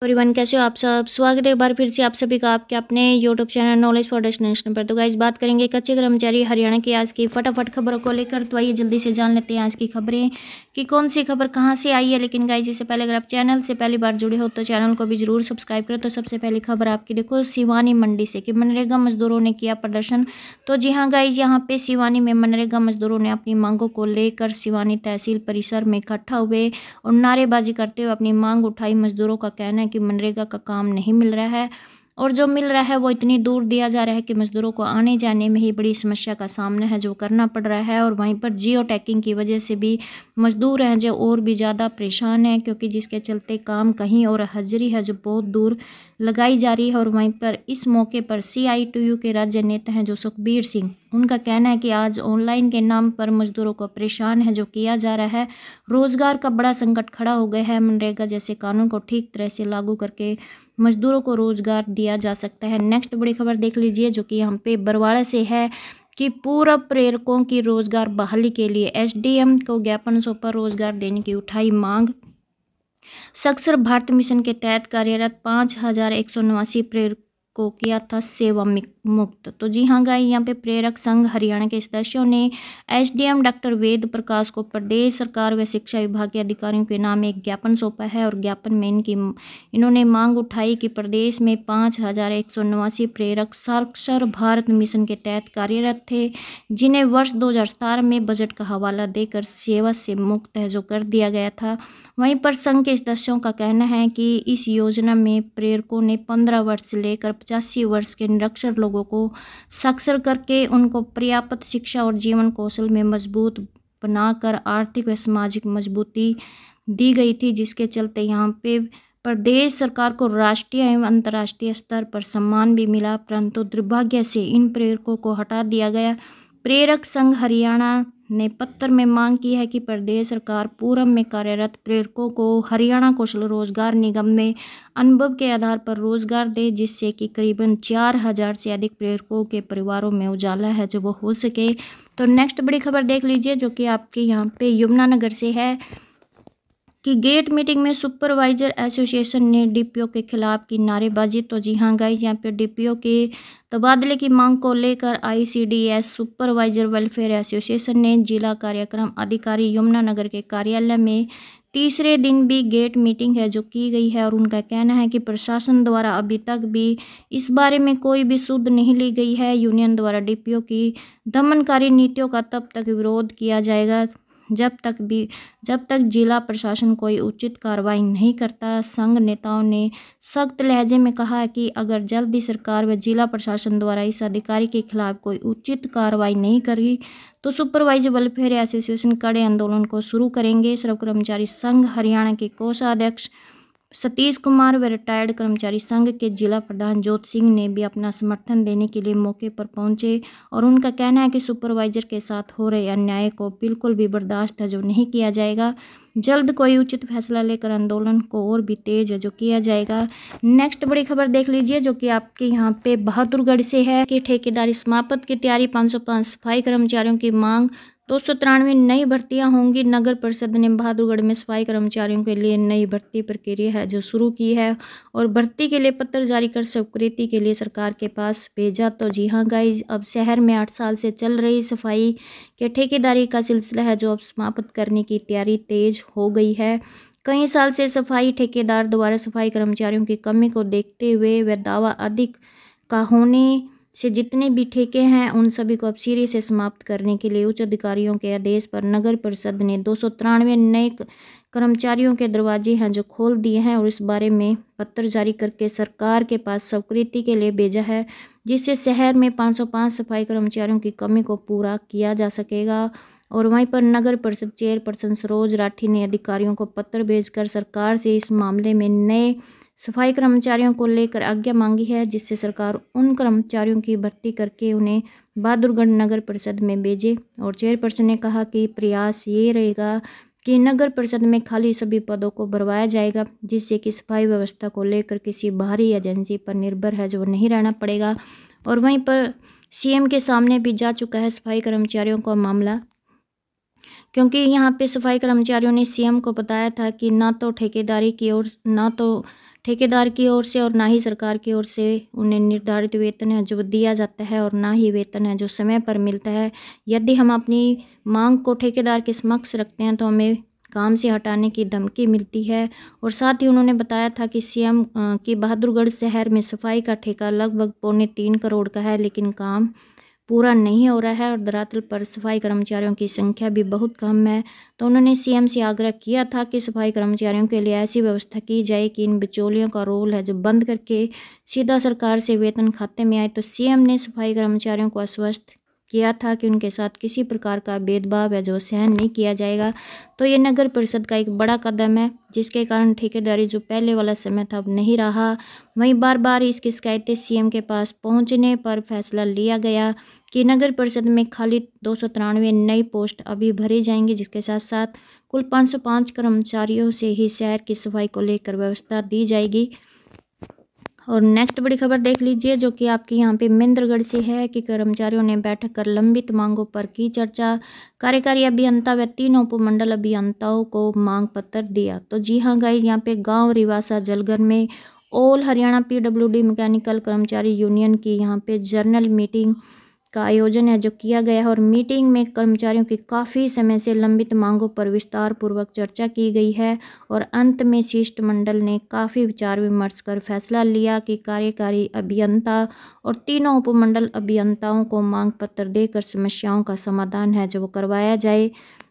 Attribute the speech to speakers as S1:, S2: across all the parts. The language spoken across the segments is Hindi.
S1: एवरीवन, कैसे हो आप सब। स्वागत है एक बार फिर से आप सभी का आपके अपने YouTube channel knowledge for destination पर। तो गाइस, बात करेंगे कच्चे कर्मचारी हरियाणा की आज की फटाफट खबरों को लेकर। तो आइए जल्दी से जान लेते हैं आज की खबरें कि कौन सी खबर कहां से आई है। लेकिन गाइस, इससे पहले अगर आप चैनल से पहली बार जुड़े हो तो चैनल को भी जरूर सब्सक्राइब करो। तो सबसे पहली खबर आपकी देखो सिवानी मंडी से कि मनरेगा मजदूरों ने किया प्रदर्शन। तो जी हाँ गाइस, यहाँ पे सिवानी में मनरेगा मजदूरों ने अपनी मांगों को लेकर सिवानी तहसील परिसर में इकट्ठा हुए और नारेबाजी करते हुए अपनी मांग उठाई। मजदूरों का कहना है कि मनरेगा का काम नहीं मिल रहा है और जो मिल रहा है वो इतनी दूर दिया जा रहा है कि मजदूरों को आने जाने में ही बड़ी समस्या का सामना है जो करना पड़ रहा है। और वहीं पर जियो टैगिंग की वजह से भी मजदूर हैं जो और भी ज़्यादा परेशान हैं, क्योंकि जिसके चलते काम कहीं और हाजिरी है जो बहुत दूर लगाई जा रही है। और वहीं पर इस मौके पर CITU के राज्य नेता हैं जो सुखबीर सिंह, उनका कहना है कि आज ऑनलाइन के नाम पर मजदूरों को परेशान है जो किया जा रहा है। रोजगार का बड़ा संकट खड़ा हो गया है। मनरेगा जैसे कानून को ठीक तरह से लागू करके मजदूरों को रोजगार दिया जा सकता है। नेक्स्ट बड़ी खबर देख लीजिए जो कि यहाँ पे बरवाड़ा से है कि पूर्व प्रेरकों की रोजगार बहाली के लिए SDM को ज्ञापन सौंपा, रोजगार देने की उठाई मांग। साक्षर भारत मिशन के तहत कार्यरत 5189 प्रेरक को किया था सेवा मुक्त। तो जी हाँ गाइस, यहाँ पे प्रेरक संघ हरियाणा के सदस्यों ने SDM डॉक्टर वेद प्रकाश को प्रदेश सरकार व शिक्षा विभाग के अधिकारियों के नाम एक ज्ञापन सौंपा है। और ज्ञापन में इन्होंने मांग उठाई कि प्रदेश में 5189 प्रेरक साक्षर भारत मिशन के तहत कार्यरत थे, जिन्हें वर्ष 2017 में बजट का हवाला देकर सेवा से मुक्त है जो कर दिया गया था। वहीं पर संघ के सदस्यों का कहना है कि इस योजना में प्रेरकों ने 15 वर्ष से लेकर 85 वर्ष के निरक्षर लोगों को साक्षर करके उनको पर्याप्त शिक्षा और जीवन कौशल में मजबूत बनाकर आर्थिक व सामाजिक मजबूती दी गई थी, जिसके चलते यहाँ पे प्रदेश सरकार को राष्ट्रीय एवं अंतर्राष्ट्रीय स्तर पर सम्मान भी मिला। परंतु दुर्भाग्य से इन प्रेरकों को हटा दिया गया। प्रेरक संघ हरियाणा ने पत्र में मांग की है कि प्रदेश सरकार पूर्व में कार्यरत प्रेरकों को हरियाणा कौशल रोजगार निगम में अनुभव के आधार पर रोजगार दे, जिससे कि करीबन 4000 से अधिक प्रेरकों के परिवारों में उजाला है जो वो हो सके। तो नेक्स्ट बड़ी खबर देख लीजिए जो कि आपके यहाँ पे यमुनानगर से है कि गेट मीटिंग में सुपरवाइजर एसोसिएशन ने DPO के खिलाफ की नारेबाजी। तो जी हाँ गाइस, यहाँ पे DPO के तबादले की मांग को लेकर ICDS सुपरवाइजर वेलफेयर एसोसिएशन ने जिला कार्यक्रम अधिकारी यमुनानगर के कार्यालय में तीसरे दिन भी गेट मीटिंग है जो की गई है। और उनका कहना है कि प्रशासन द्वारा अभी तक भी इस बारे में कोई भी सुध नहीं ली गई है। यूनियन द्वारा DPO की दमनकारी नीतियों का तब तक विरोध किया जाएगा जब तक जिला प्रशासन कोई उचित कार्रवाई नहीं करता। संघ नेताओं ने सख्त लहजे में कहा कि अगर जल्दी सरकार व जिला प्रशासन द्वारा इस अधिकारी के खिलाफ कोई उचित कार्रवाई नहीं करी तो सुपरवाइजर वेलफेयर एसोसिएशन कड़े आंदोलन को शुरू करेंगे। श्रम कर्मचारी संघ हरियाणा के कोषाध्यक्ष सतीश कुमार व रिटायर्ड कर्मचारी संघ के जिला प्रधान ज्योत सिंह ने भी अपना समर्थन देने के लिए मौके पर पहुंचे। और उनका कहना है कि सुपरवाइजर के साथ हो रहे अन्याय को बिल्कुल भी बर्दाश्त है जो नहीं किया जाएगा। जल्द कोई उचित फैसला लेकर आंदोलन को और भी तेज है जो किया जाएगा। नेक्स्ट बड़ी खबर देख लीजिए जो कि आपके यहाँ पे बहादुरगढ़ से है कि ठेकेदारी समाप्त की तैयारी, 505 सफाई कर्मचारियों की मांग, 293 नई भर्तियां होंगी। नगर परिषद ने बहादुरगढ़ में सफाई कर्मचारियों के लिए नई भर्ती प्रक्रिया है जो शुरू की है और भर्ती के लिए पत्र जारी कर स्वीकृति के लिए सरकार के पास भेजा। तो जी हाँ गाइज, अब शहर में 8 साल से चल रही सफाई के ठेकेदारी का सिलसिला है जो अब समाप्त करने की तैयारी तेज हो गई है। कई साल से सफाई ठेकेदार द्वारा सफाई कर्मचारियों की कमी को देखते हुए व दावा अधिक का होने से जितने भी ठेके हैं उन सभी को अब सिरे से समाप्त करने के लिए उच्च अधिकारियों के आदेश पर नगर परिषद ने 293 नए कर्मचारियों के दरवाजे हैं जो खोल दिए हैं और इस बारे में पत्र जारी करके सरकार के पास स्वीकृति के लिए भेजा है, जिससे शहर में 505 सफाई कर्मचारियों की कमी को पूरा किया जा सकेगा। और वहीं पर नगर परिषद चेयरपर्सन सरोज राठी ने अधिकारियों को पत्र भेजकर सरकार से इस मामले में नए सफाई कर्मचारियों को लेकर आज्ञा मांगी है, जिससे सरकार उन कर्मचारियों की भर्ती करके उन्हें बहादुरगढ़ नगर परिषद में भेजे। और चेयरपर्सन ने कहा कि प्रयास ये रहेगा कि नगर परिषद में खाली सभी पदों को भरवाया जाएगा, जिससे कि सफाई व्यवस्था को लेकर किसी बाहरी एजेंसी पर निर्भर है जो नहीं रहना पड़ेगा। और वहीं पर CM के सामने भी जा चुका है सफाई कर्मचारियों का मामला, क्योंकि यहाँ पे सफाई कर्मचारियों ने CM को बताया था कि ना तो ठेकेदारी की और ना तो ठेकेदार की ओर से और ना ही सरकार की ओर से उन्हें निर्धारित वेतन है जो दिया जाता है, और ना ही वेतन है जो समय पर मिलता है। यदि हम अपनी मांग को ठेकेदार के समक्ष रखते हैं तो हमें काम से हटाने की धमकी मिलती है। और साथ ही उन्होंने बताया था कि सीएम की बहादुरगढ़ शहर में सफाई का ठेका लगभग 3.25 करोड़ का है, लेकिन काम पूरा नहीं हो रहा है और धरातल पर सफाई कर्मचारियों की संख्या भी बहुत कम है। तो उन्होंने सीएम से आग्रह किया था कि सफाई कर्मचारियों के लिए ऐसी व्यवस्था की जाए कि इन बिचौलियों का रोल है जो बंद करके सीधा सरकार से वेतन खाते में आए। तो सीएम ने सफाई कर्मचारियों को आश्वस्त किया था कि उनके साथ किसी प्रकार का भेदभाव है जो सहन नहीं किया जाएगा। तो ये नगर परिषद का एक बड़ा कदम है, जिसके कारण ठेकेदारी जो पहले वाला समय था अब नहीं रहा। वहीं बार बार इसकी शिकायतें सीएम के पास पहुंचने पर फैसला लिया गया कि नगर परिषद में खाली 293 नई पोस्ट अभी भरी जाएंगी, जिसके साथ साथ कुल 505 कर्मचारियों से ही शहर की सफाई को लेकर व्यवस्था दी जाएगी। और नेक्स्ट बड़ी खबर देख लीजिए, जो कि आपकी यहाँ पे महेंद्रगढ़ से है कि कर्मचारियों ने बैठक कर लंबित मांगों पर की चर्चा। कार्यकारी अभियंता व 3 उपमंडल अभियंताओं को मांग पत्र दिया। तो जी हाँ गाइस, यहाँ पे गांव रिवासा जलगर में ऑल हरियाणा पीडब्ल्यूडी मैकेनिकल कर्मचारी यूनियन की यहाँ पे जर्नल मीटिंग का आयोजन है जो किया गया है। और मीटिंग में कर्मचारियों की काफ़ी समय से लंबित मांगों पर विस्तार पूर्वक चर्चा की गई है। और अंत में शिष्टमंडल ने काफ़ी विचार विमर्श कर फैसला लिया कि कार्यकारी अभियंता और 3 उपमंडल अभियंताओं को मांग पत्र देकर समस्याओं का समाधान है जो वो करवाया जाए।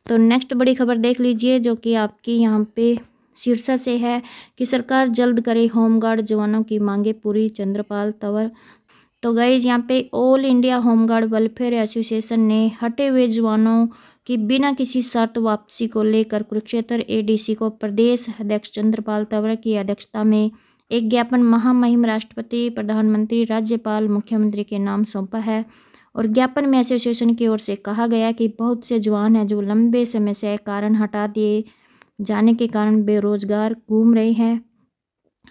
S1: तो नेक्स्ट बड़ी खबर देख लीजिए, जो कि आपकी यहाँ पे शीर्षक से है कि सरकार जल्द करे होमगार्ड जवानों की मांगे पूरी, चंद्रपाल तंवर। तो गाइज, यहाँ पे all India home guard welfare association ने हटे हुए जवानों की बिना किसी शर्त वापसी को लेकर कुरुक्षेत्र एडीसी को प्रदेश अध्यक्ष चंद्रपाल तंवर की अध्यक्षता में एक ज्ञापन महामहिम राष्ट्रपति, प्रधानमंत्री, राज्यपाल, मुख्यमंत्री के नाम सौंपा है। और ज्ञापन में एसोसिएशन की ओर से कहा गया कि बहुत से जवान हैं जो लंबे समय से कारण हटा दिए जाने के कारण बेरोजगार घूम रहे हैं।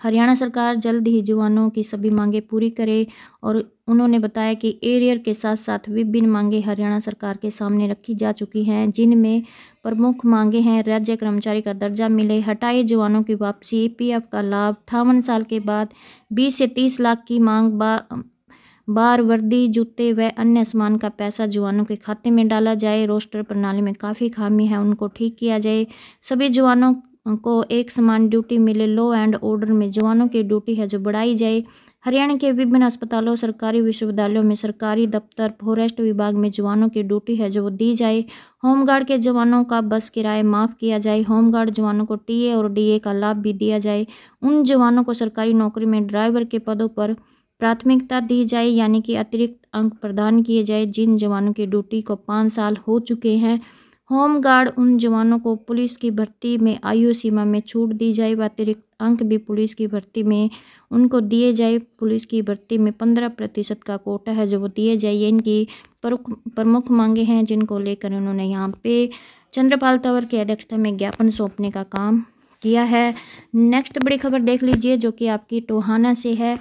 S1: हरियाणा सरकार जल्द ही जवानों की सभी मांगें पूरी करे। और उन्होंने बताया कि एरियर के साथ साथ विभिन्न मांगें हरियाणा सरकार के सामने रखी जा चुकी हैं, जिनमें प्रमुख मांगें हैं राज्य कर्मचारी का दर्जा मिले, हटाए जवानों की वापसी, ईपीएफ का लाभ, 58 साल के बाद 20 से 30 लाख की मांग, बार वर्दी, जूते व अन्य सामान का पैसा जवानों के खाते में डाला जाए, रोस्टर प्रणाली में काफ़ी खामी है उनको ठीक किया जाए, सभी जवानों को एक समान ड्यूटी मिले, लॉ एंड ऑर्डर में जवानों की ड्यूटी है जो बढ़ाई जाए, हरियाणा के विभिन्न अस्पतालों, सरकारी विश्वविद्यालयों में, सरकारी दफ्तर, फॉरेस्ट विभाग में जवानों की ड्यूटी है जो दी जाए, होमगार्ड के जवानों का बस किराया माफ़ किया जाए, होमगार्ड जवानों को टीए और डीए का लाभ भी दिया जाए, उन जवानों को सरकारी नौकरी में ड्राइवर के पदों पर प्राथमिकता दी जाए, यानी कि अतिरिक्त अंक प्रदान किए जाए जिन जवानों की ड्यूटी को 5 साल हो चुके हैं। होमगार्ड उन जवानों को पुलिस की भर्ती में आयु सीमा में छूट दी जाए व अतिरिक्त अंक भी पुलिस की भर्ती में उनको दिए जाए। पुलिस की भर्ती में 15% का कोटा है जो वो दिए जाए। ये इनकी प्रमुख मांगे हैं जिनको लेकर उन्होंने यहाँ पे चंद्रपाल तंवर की अध्यक्षता में ज्ञापन सौंपने का काम किया है। नेक्स्ट बड़ी खबर देख लीजिए, जो कि आपकी टोहाना से है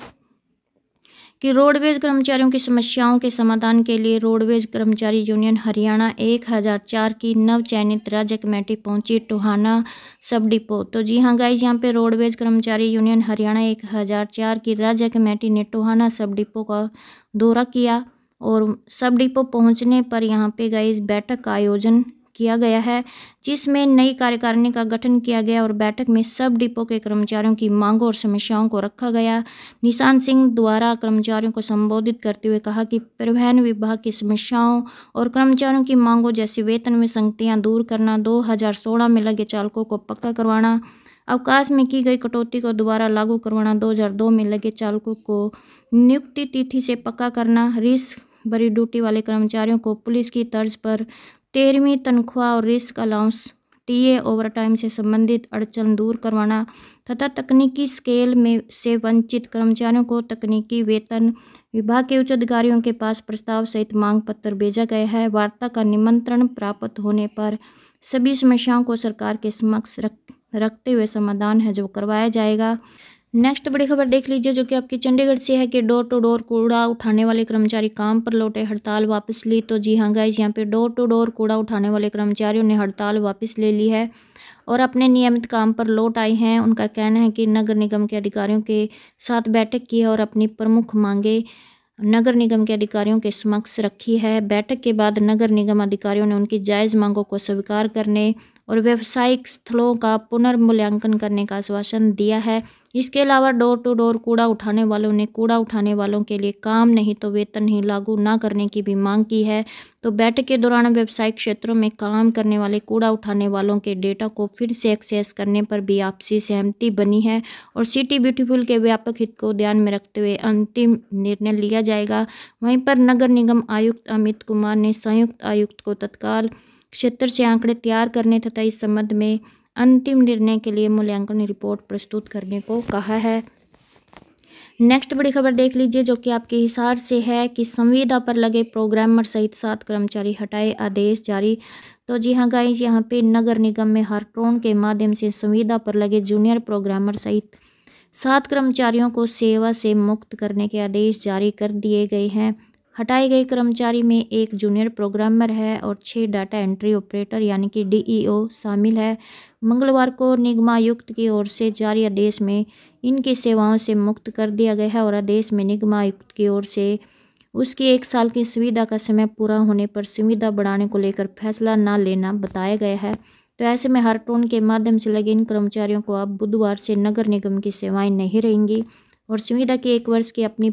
S1: कि रोडवेज कर्मचारियों की समस्याओं के समाधान के लिए रोडवेज कर्मचारी यूनियन हरियाणा 1004 की नव चयनित राज्य कमेटी पहुंची टोहाना सब डिपो। तो जी हाँ गाइज, यहाँ पे रोडवेज कर्मचारी यूनियन हरियाणा 1004 की राज्य कमेटी ने टोहाना सब डिपो का दौरा किया। और सब डिपो पहुंचने पर यहाँ पे गाइज बैठक का आयोजन किया गया है, जिसमें नई कार्यकारिणी का गठन किया गया। और बैठक में सब डिपो के कर्मचारियों की मांगों और समस्याओं को रखा गया। निशांत सिंह द्वारा कर्मचारियों को संबोधित करते हुए कहा कि परिवहन विभाग की समस्याओं और कर्मचारियों की मांगों जैसे वेतन में संगतियां दूर करना, 2016 में लगे चालकों को पक्का करवाना, अवकाश में की गई कटौती को दोबारा लागू करवाना, 2002 में लगे चालकों को नियुक्ति तिथि से पक्का करना, रिस्क भरी ड्यूटी वाले कर्मचारियों को पुलिस की तर्ज पर 13वीं तनख्वाह और रिस्क अलाउंस, टीए, ओवरटाइम से संबंधित अड़चन दूर करवाना तथा तकनीकी स्केल में से वंचित कर्मचारियों को तकनीकी वेतन विभाग के उच्च अधिकारियों के पास प्रस्ताव सहित मांग पत्र भेजा गया है। वार्ता का निमंत्रण प्राप्त होने पर सभी समस्याओं को सरकार के समक्ष रखते हुए समाधान है जो करवाया जाएगा। नेक्स्ट बड़ी खबर देख लीजिए, जो कि आपकी चंडीगढ़ से है कि डोर टू डोर कूड़ा उठाने वाले कर्मचारी काम पर लौटे, हड़ताल वापस ली। तो जी हाँ गाइस, यहाँ पे डोर टू डोर कूड़ा उठाने वाले कर्मचारियों ने हड़ताल वापस ले ली है और अपने नियमित काम पर लौट आए हैं। उनका कहना है कि नगर निगम के अधिकारियों के साथ बैठक की है और अपनी प्रमुख मांगे नगर निगम के अधिकारियों के समक्ष रखी है। बैठक के बाद नगर निगम अधिकारियों ने उनकी जायज़ मांगों को स्वीकार करने और व्यावसायिक स्थलों का पुनर्मूल्यांकन करने का आश्वासन दिया है। इसके अलावा डोर टू डोर कूड़ा उठाने वालों ने कूड़ा उठाने वालों के लिए काम नहीं तो वेतन नहीं लागू न करने की भी मांग की है। तो बैठक के दौरान व्यावसायिक क्षेत्रों में काम करने वाले कूड़ा उठाने वालों के डेटा को फिर से एक्सेस करने पर भी आपसी सहमति बनी है और सिटी ब्यूटीफुल के व्यापक हित को ध्यान में रखते हुए अंतिम निर्णय लिया जाएगा। वहीं पर नगर निगम आयुक्त अमित कुमार ने संयुक्त आयुक्त को तत्काल क्षेत्र से आंकड़े तैयार करने तथा इस संबंध में अंतिम निर्णय के लिए मूल्यांकन रिपोर्ट प्रस्तुत करने को कहा है। नेक्स्ट बड़ी खबर देख लीजिए, जो कि आपके हिसार से है कि संविदा पर लगे प्रोग्रामर सहित 7 कर्मचारी हटाए, आदेश जारी। तो जी हाँ गाइस, यहाँ पे नगर निगम में हार्ट्रॉन के माध्यम से संविदा पर लगे जूनियर प्रोग्रामर सहित 7 कर्मचारियों को सेवा से मुक्त करने के आदेश जारी कर दिए गए हैं। हटाए गए कर्मचारी में एक जूनियर प्रोग्रामर है और 6 डाटा एंट्री ऑपरेटर यानी कि डीईओ शामिल है। मंगलवार को निगमायुक्त की ओर से जारी आदेश में इनकी सेवाओं से मुक्त कर दिया गया है और आदेश में निगमायुक्त की ओर से उसकी 1 साल की सुविधा का समय पूरा होने पर सुविधा बढ़ाने को लेकर फैसला न लेना बताया गया है। तो ऐसे में हार्ट्रॉन के माध्यम से लगे इन कर्मचारियों को अब बुधवार से नगर निगम की सेवाएं नहीं रहेंगी और सुविधा के 1 वर्ष की अपनी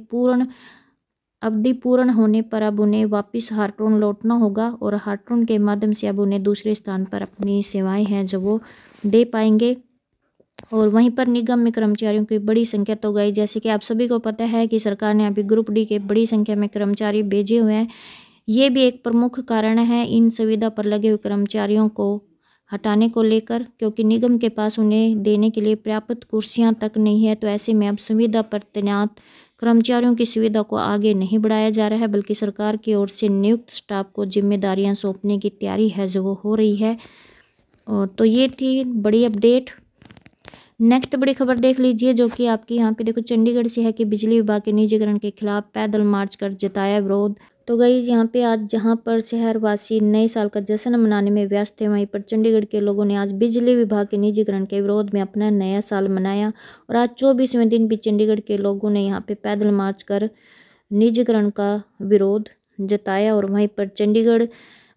S1: अवधि पूर्ण होने पर अब उन्हें वापस हार्ट्रॉन लौटना होगा और हार्ट्रॉन के माध्यम से अब उन्हें दूसरे स्थान पर अपनी सेवाएं हैं जो वो दे पाएंगे। और वहीं पर निगम में कर्मचारियों की बड़ी संख्या तो गई, जैसे कि आप सभी को पता है कि सरकार ने अभी ग्रुप डी के बड़ी संख्या में कर्मचारी भेजे हुए हैं। ये भी एक प्रमुख कारण है इन सुविधा पर लगे हुए कर्मचारियों को हटाने को लेकर, क्योंकि निगम के पास उन्हें देने के लिए पर्याप्त कुर्सियां तक नहीं है। तो ऐसे में अब सुविधा पर तैनात कर्मचारियों की सुविधा को आगे नहीं बढ़ाया जा रहा है, बल्कि सरकार की ओर से नियुक्त स्टाफ को जिम्मेदारियां सौंपने की तैयारी है जो वो हो रही है। तो ये थी बड़ी अपडेट। नेक्स्ट बड़ी खबर देख लीजिए, जो कि आपकी यहाँ पे देखो चंडीगढ़ से है कि बिजली विभाग के निजीकरण के खिलाफ पैदल मार्च कर जताया विरोध। तो गई यहाँ पे आज जहाँ पर शहरवासी नए साल का जश्न मनाने में व्यस्त थे, वहीं पर चंडीगढ़ के लोगों ने आज बिजली विभाग के निजीकरण के विरोध में अपना नया साल मनाया और आज 24वें दिन भी चंडीगढ़ के लोगों ने यहाँ पे पैदल मार्च कर निजीकरण का विरोध जताया। और वहीं पर चंडीगढ़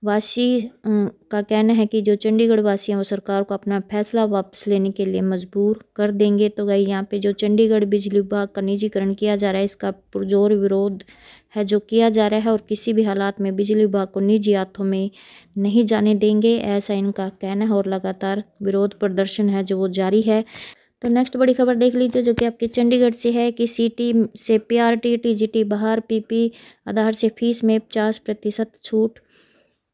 S1: वासी का कहना है कि जो चंडीगढ़ वासी हैं वो सरकार को अपना फैसला वापस लेने के लिए मजबूर कर देंगे। तो गई यहाँ पे जो चंडीगढ़ बिजली विभाग का निजीकरण किया जा रहा है, इसका पुरजोर विरोध है जो किया जा रहा है और किसी भी हालात में बिजली विभाग को निजी हाथों में नहीं जाने देंगे, ऐसा इनका कहना है और लगातार विरोध प्रदर्शन है जो वो जारी है। तो नेक्स्ट बड़ी खबर देख लीजिए, जो कि आपके चंडीगढ़ से है कि सीटी से पीआरटी टीजीटी बाहर, पीपी आधार से फीस में 50% छूट।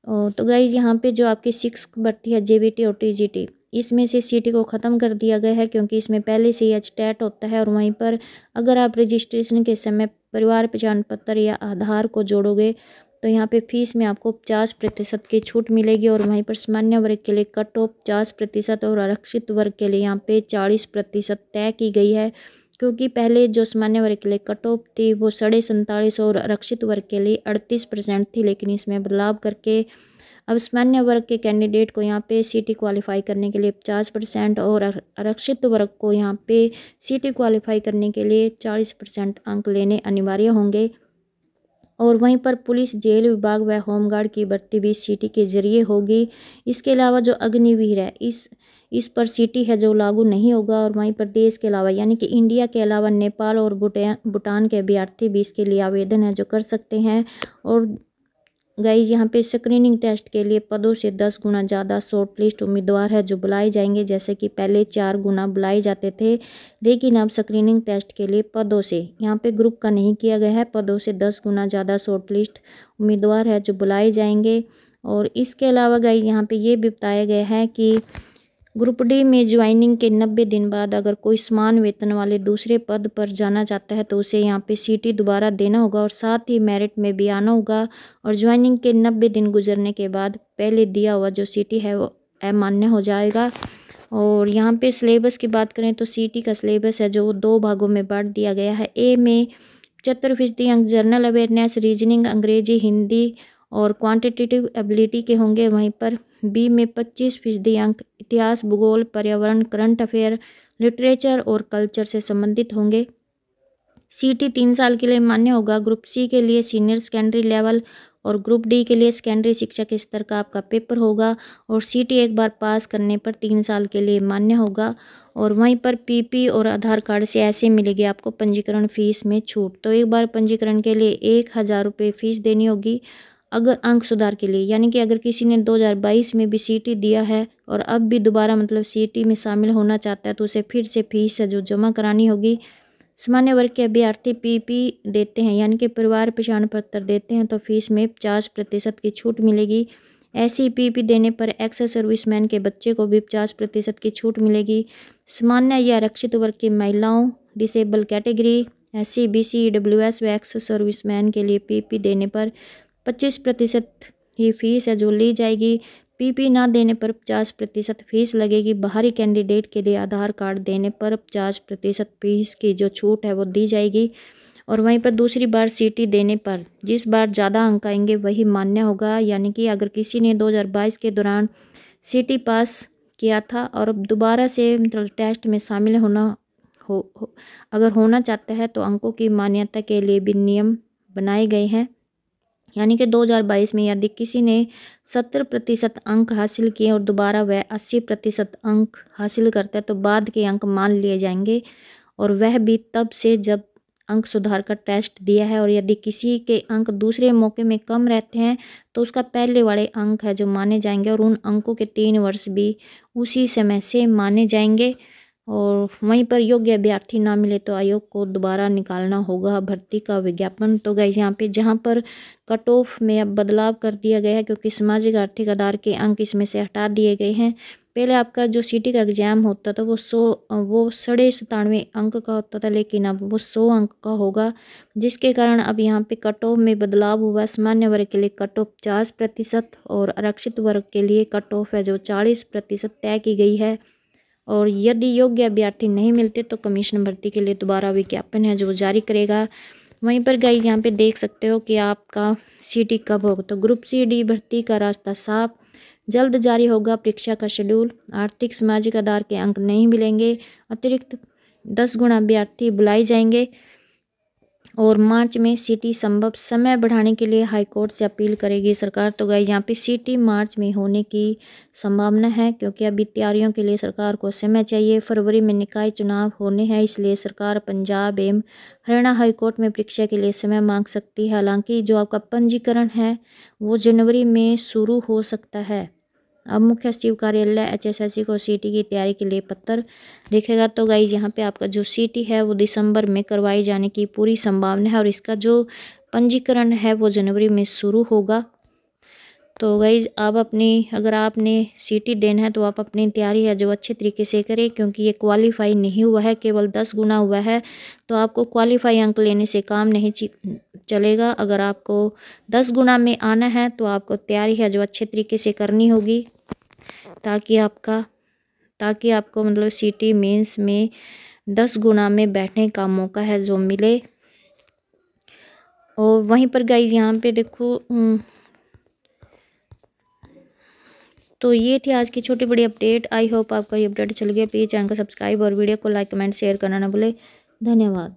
S1: तो गाइज यहाँ पे जो आपकी 6 भर्ती है जेबीटी और टीजीटी, इसमें से सीटी को ख़त्म कर दिया गया है क्योंकि इसमें पहले से ही एचटेट होता है। और वहीं पर अगर आप रजिस्ट्रेशन के समय परिवार पहचान पत्र या आधार को जोड़ोगे तो यहाँ पे फीस में आपको 50% की छूट मिलेगी। और वहीं पर सामान्य वर्ग के लिए कट ऑफ 50% और आरक्षित वर्ग के लिए यहाँ पे 40% तय की गई है, क्योंकि पहले जो सामान्य वर्ग के लिए कट ऑफ थी वो 47.5 और आरक्षित वर्ग के लिए 38% थी, लेकिन इसमें बदलाव करके अब सामान्य वर्ग के कैंडिडेट को यहाँ पे सीटी क्वालिफाई करने के लिए 50% और आरक्षित वर्ग को यहाँ पे सीटी क्वालिफाई करने के लिए 40% अंक लेने अनिवार्य होंगे। और वहीं पर पुलिस, जेल विभाग व होमगार्ड की भर्ती भी सीटी के जरिए होगी। इसके अलावा जो अग्निवीर है इस पर सीटी है जो लागू नहीं होगा। और वहीं पर देश के अलावा यानी कि इंडिया के अलावा नेपाल और भूटान के अभ्यर्थी भी इसके लिए आवेदन है जो कर सकते हैं। और गाइज यहाँ पे स्क्रीनिंग टेस्ट के लिए पदों से 10 गुना ज़्यादा शॉर्ट लिस्ट उम्मीदवार है जो बुलाए जाएंगे, जैसे कि पहले 4 गुना बुलाए जाते थे, लेकिन अब स्क्रीनिंग टेस्ट के लिए पदों से यहाँ पे ग्रुप का नहीं किया गया है, पदों से 10 गुना ज़्यादा शॉर्ट लिस्ट उम्मीदवार है जो बुलाए जाएंगे। और इसके अलावा गाइज यहाँ पे ये भी बताया गया है कि ग्रुप डी में ज्वाइनिंग के 90 दिन बाद अगर कोई समान वेतन वाले दूसरे पद पर जाना चाहता है तो उसे यहाँ पे सीटी दोबारा देना होगा और साथ ही मेरिट में भी आना होगा। और ज्वाइनिंग के 90 दिन गुजरने के बाद पहले दिया हुआ जो सीटी है वो अमान्य हो जाएगा। और यहाँ पे सिलेबस की बात करें तो सीटी का सिलेबस है जो 2 भागों में बांट दिया गया है। ए में 75% अंक जनरल अवेयरनेस, रीजनिंग, अंग्रेजी, हिंदी और क्वांटिटेटिव एबिलिटी के होंगे। वहीं पर बी में 25% अंक इतिहास, भूगोल, पर्यावरण, करंट अफेयर, लिटरेचर और कल्चर से संबंधित होंगे। सीटी 3 साल के लिए मान्य होगा। ग्रुप सी के लिए सीनियर सेकेंडरी लेवल और ग्रुप डी के लिए सेकेंडरी शिक्षा के स्तर का आपका पेपर होगा। और सीटी एक बार पास करने पर 3 साल के लिए मान्य होगा। और वहीं पर पीपी और आधार कार्ड से ऐसे मिलेगी आपको पंजीकरण फीस में छूट। तो एक बार पंजीकरण के लिए 1000 रुपये फीस देनी होगी अगर अंक सुधार के लिए, यानी कि अगर किसी ने 2022 में भी सीटी दिया है और अब भी दोबारा मतलब सीटी में शामिल होना चाहता है तो उसे फिर से फीस है जो जमा करानी होगी। सामान्य वर्ग के अभ्यर्थी पीपी देते हैं यानी कि परिवार पहचान पत्र देते हैं तो फीस में 50% की छूट मिलेगी। ऐसी पीपी देने पर एक्स सर्विसमैन के बच्चे को भी 50% की छूट मिलेगी। सामान्य या आरक्षित वर्ग की महिलाओं, disable category, SC, BC, EWS व एक्स सर्विसमैन के लिए पीपी देने पर 25% ही फीस है जो ली जाएगी। पीपी ना देने पर 50% फीस लगेगी। बाहरी कैंडिडेट के लिए आधार कार्ड देने पर 50% फीस की जो छूट है वो दी जाएगी। और वहीं पर दूसरी बार सीटी देने पर जिस बार ज़्यादा अंक आएंगे वही मान्य होगा, यानी कि अगर किसी ने 2022 के दौरान सीटी पास किया था और अब दोबारा से मतलब टेस्ट में शामिल अगर होना चाहता है तो अंकों की मान्यता के लिए भी नियम बनाए गए हैं। यानी कि 2022 में यदि किसी ने 70% अंक हासिल किए और दोबारा वह 80% अंक हासिल करता है तो बाद के अंक मान लिए जाएंगे और वह भी तब से जब अंक सुधार का टेस्ट दिया है। और यदि किसी के अंक दूसरे मौके में कम रहते हैं तो उसका पहले वाले अंक है जो माने जाएंगे और उन अंकों के 3 वर्ष भी उसी समय से माने जाएंगे। और वहीं पर योग्य अभ्यर्थी ना मिले तो आयोग को दोबारा निकालना होगा भर्ती का विज्ञापन। तो गाइस यहाँ पे जहाँ पर कट ऑफ में अब बदलाव कर दिया गया है क्योंकि सामाजिक आर्थिक आधार के अंक इसमें से हटा दिए गए हैं। पहले आपका जो सीटी का एग्जाम होता था वो 97.5 अंक का होता था, लेकिन अब वो 100 अंक का होगा, जिसके कारण अब यहाँ पे कट ऑफ में बदलाव हुआ। सामान्य वर्ग के लिए कट ऑफ 50% और आरक्षित वर्ग के लिए कट ऑफ है जो 40% तय की गई है। और यदि योग्य अभ्यर्थी नहीं मिलते तो कमीशन भर्ती के लिए दोबारा विज्ञापन है जो जारी करेगा। वहीं पर गाइस यहाँ पे देख सकते हो कि आपका सीटी कब होगा। तो ग्रुप सी डी भर्ती का रास्ता साफ, जल्द जारी होगा परीक्षा का शेड्यूल। आर्थिक सामाजिक आधार के अंक नहीं मिलेंगे, अतिरिक्त 10 गुना अभ्यर्थी बुलाए जाएंगे। और मार्च में सीटी संभव समय बढ़ाने के लिए हाईकोर्ट से अपील करेगी सरकार। तो गाइस यहाँ पे सीटी मार्च में होने की संभावना है क्योंकि अभी तैयारियों के लिए सरकार को समय चाहिए। फरवरी में निकाय चुनाव होने हैं, इसलिए सरकार पंजाब एवं हरियाणा हाईकोर्ट में परीक्षा के लिए समय मांग सकती है। हालांकि जो आपका पंजीकरण है वो जनवरी में शुरू हो सकता है। अब मुख्य सचिव कार्यालय HSSC को सीटी की तैयारी के लिए पत्र लिखेगा। तो गाइज यहाँ पे आपका जो सीटी है वो दिसंबर में करवाई जाने की पूरी संभावना है और इसका जो पंजीकरण है वो जनवरी में शुरू होगा। तो गाइज आप अगर आपने सीटी देना है तो आप अपनी तैयारी है जो अच्छे तरीके से करें, क्योंकि ये क्वालिफाई नहीं हुआ है, केवल 10 गुना हुआ है। तो आपको क्वालिफाई अंक लेने से काम नहीं चलेगा। अगर आपको 10 गुना में आना है तो आपको तैयारी है जो अच्छे तरीके से करनी होगी ताकि आपको मतलब सीटी मेंस में 10 गुना में बैठने का मौका है जो मिले। और वहीं पर गाइज यहाँ पे देखो तो ये थी आज की छोटी बड़ी अपडेट। आई होप आपको ये अपडेट चल गया। प्लीज़ चैनल को सब्सक्राइब और वीडियो को लाइक कमेंट शेयर करना ना भूले। धन्यवाद।